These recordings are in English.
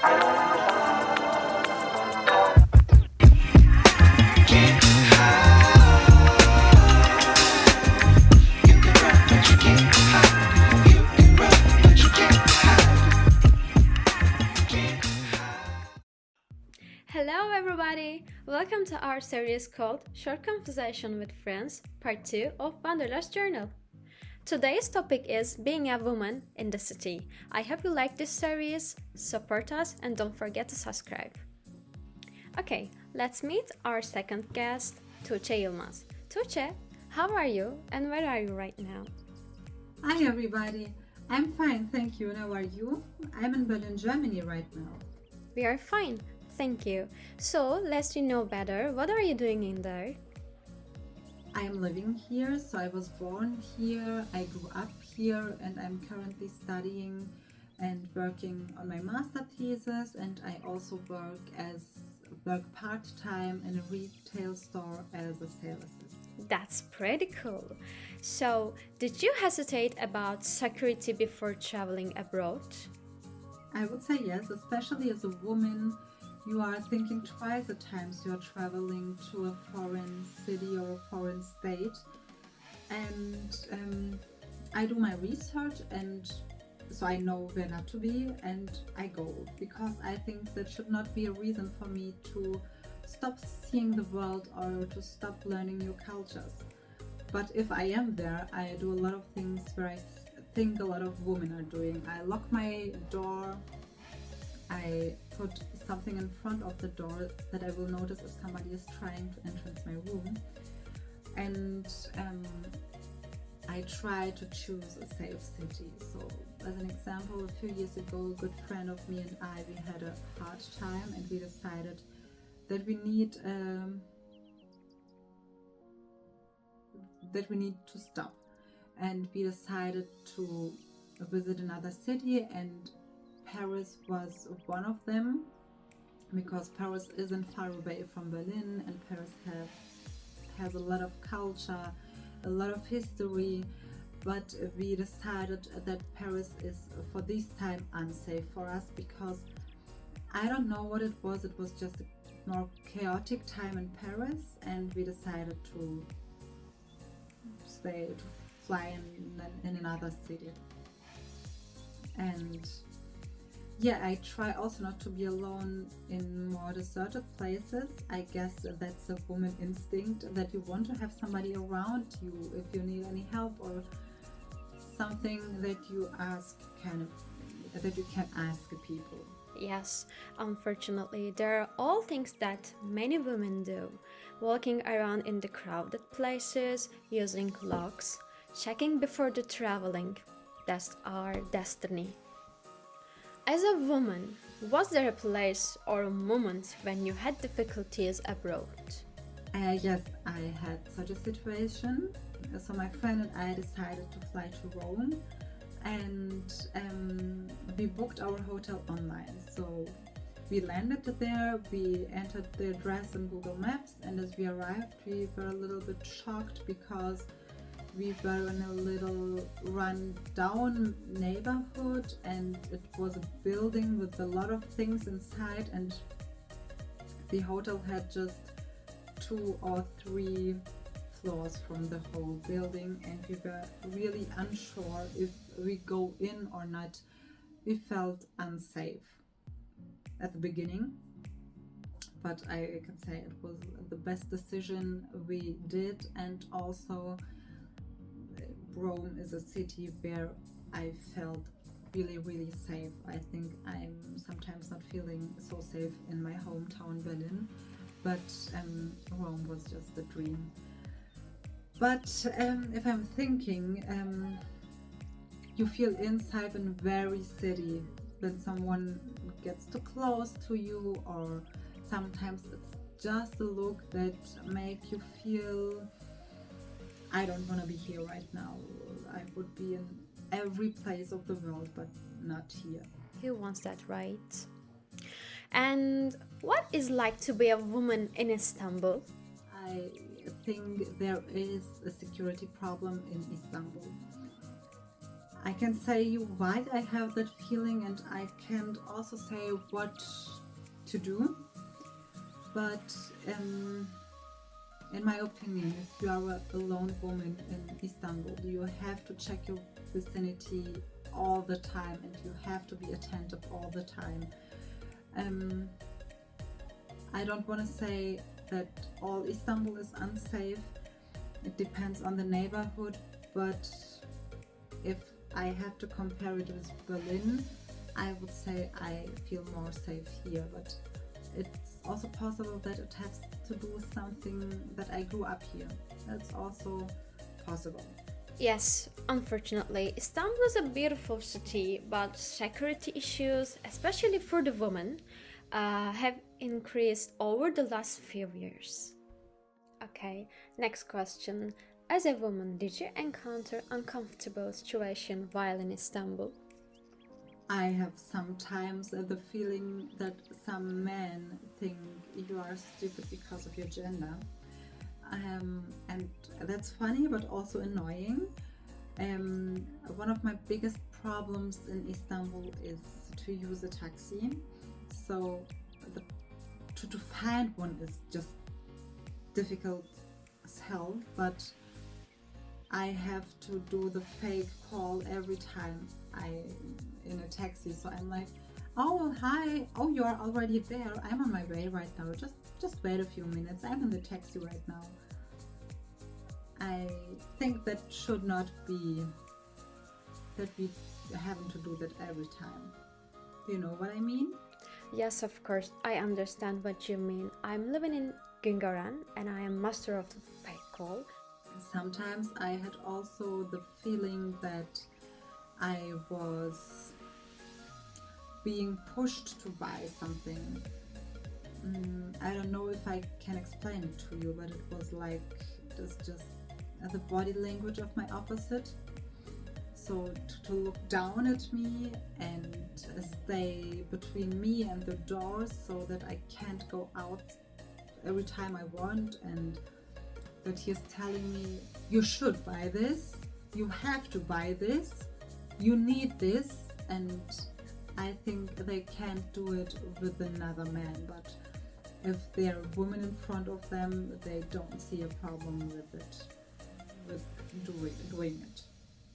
Hello, everybody! Welcome to our series called Short Conversation with Friends, Part 2 of Wanderlust Journal. Today's topic is being a woman in the city. I hope you like this series, support us, and don't forget to subscribe. Okay, let's meet our second guest, Tuğçe Yılmaz. Tuğçe, how are you and where are you right now? Hi everybody, I'm fine, thank you. And how are you? I'm in Berlin, Germany right now. We are fine, thank you. So, let's you know better, what are you doing in there? I am living here, so I was born here, I grew up here, and I'm currently studying and working on my master thesis, and I also work part-time in a retail store as a sales assistant. That's pretty cool. So, did you hesitate about security before traveling abroad? I would say yes, especially as a woman. You are thinking twice at times you are traveling to a foreign city or a foreign state. And I do my research, and so I know where not to be, and I go because I think that should not be a reason for me to stop seeing the world or to stop learning new cultures. But if I am there, I do a lot of things where I think a lot of women are doing. I lock my door, I put something in front of the door that I will notice if somebody is trying to enter my room, and I try to choose a safe city. So as an example, a few years ago, a good friend of me and we had a hard time, and we decided that we need to stop, and we decided to visit another city, and Paris was one of them, because Paris isn't far away from Berlin, and Paris has a lot of culture, a lot of history, but we decided that Paris is for this time unsafe for us, because I don't know what it was just a more chaotic time in Paris, and we decided to fly in another city. And yeah, I try also not to be alone in more deserted places. I guess that's a woman instinct, that you want to have somebody around you if you need any help or something that you can ask people. Yes, unfortunately, there are all things that many women do. Walking around in the crowded places, using locks, checking before the traveling. That's our destiny. As a woman, was there a place or a moment when you had difficulties abroad? Yes, I had such a situation. So my friend and I decided to fly to Rome, and we booked our hotel online. So we landed there, we entered the address in Google Maps, and as we arrived, we were a little bit shocked because we were in a little run-down neighborhood, and it was a building with a lot of things inside, and the hotel had just 2 or 3 floors from the whole building, and we were really unsure if we go in or not. We felt unsafe at the beginning, but I can say it was the best decision we did. And also Rome is a city where I felt really, really safe. I think I'm sometimes not feeling so safe in my hometown Berlin, but Rome was just a dream. But if I'm thinking, you feel inside in very city when someone gets too close to you, or sometimes it's just a look that make you feel, I don't want to be here right now. I would be in every place of the world, but not here. Who wants that, right? And what is like to be a woman in Istanbul? I think there is a security problem in Istanbul. I can say you why I have that feeling, and I can't also say what to do. But in my opinion, if you are a lone woman in Istanbul, you have to check your vicinity all the time, and you have to be attentive all the time. I don't want to say that all Istanbul is unsafe. It depends on the neighborhood, but if I have to compare it with Berlin, I would say I feel more safe here. But it's also possible that it has to do with something that I grew up here. That's also possible. Yes, unfortunately, Istanbul is a beautiful city, but security issues, especially for the women, have increased over the last few years. Okay, next question. As a woman, did you encounter uncomfortable situation while in Istanbul? I have sometimes the feeling that some men think you are stupid because of your gender. And that's funny but also annoying. One of my biggest problems in Istanbul is to use a taxi. So to find one is just difficult as hell, but I have to do the fake call every time I in a taxi. So I'm like, oh hi, oh you are already there. I'm on my way right now. Just wait a few minutes. I'm in the taxi right now. I think that should not be that we having to do that every time. Do you know what I mean? Yes, of course, I understand what you mean. I'm living in Gungaran and I am master of the fake call. Sometimes I had also the feeling that I was being pushed to buy something. I don't know if I can explain it to you, but it was like just the body language of my opposite. So to look down at me and stay between me and the doors so that I can't go out every time I want, and that he's telling me, you should buy this, you have to buy this, you need this, and I think they can't do it with another man, but if there are women in front of them, they don't see a problem with it, with doing it.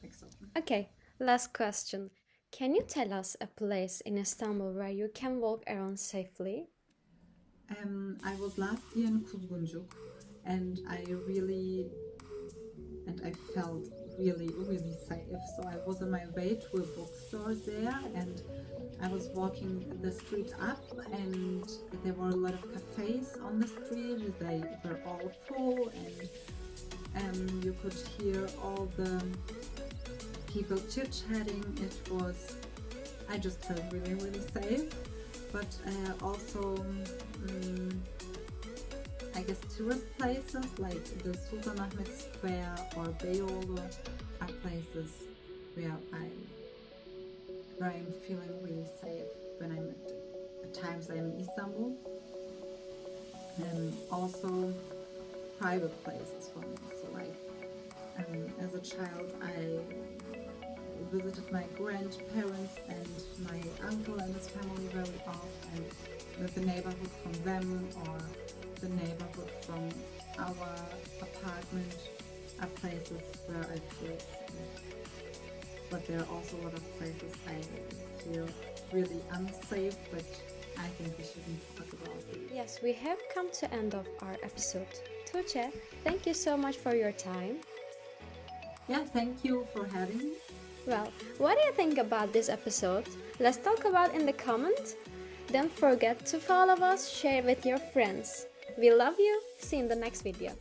Like so. Okay, last question. Can you tell us a place in Istanbul where you can walk around safely? I was last year in Kuzguncuk, and I felt really safe. So I was on my way to a bookstore there, and I was walking the street up, and there were a lot of cafes on the street. They were all full, and you could hear all the people chit-chatting. I just felt really safe. But also I guess tourist places like the Sultanahmet Square or Beyoğlu are places where I'm feeling really safe when at times I'm in Istanbul. And also private places for me. So like as a child I visited my grandparents and my uncle and his family very often, and the neighborhood from them or the neighborhood from our apartment are places where I feel safe. But there are also a lot of places I feel really unsafe, but I think we shouldn't talk about it. Yes, we have come to end of our episode. Tuğçe, thank you so much for your time. Yeah, thank you for having me. Well, what do you think about this episode? Let's talk about in the comments. Don't forget to follow us, share with your friends. We love you. See you in the next video.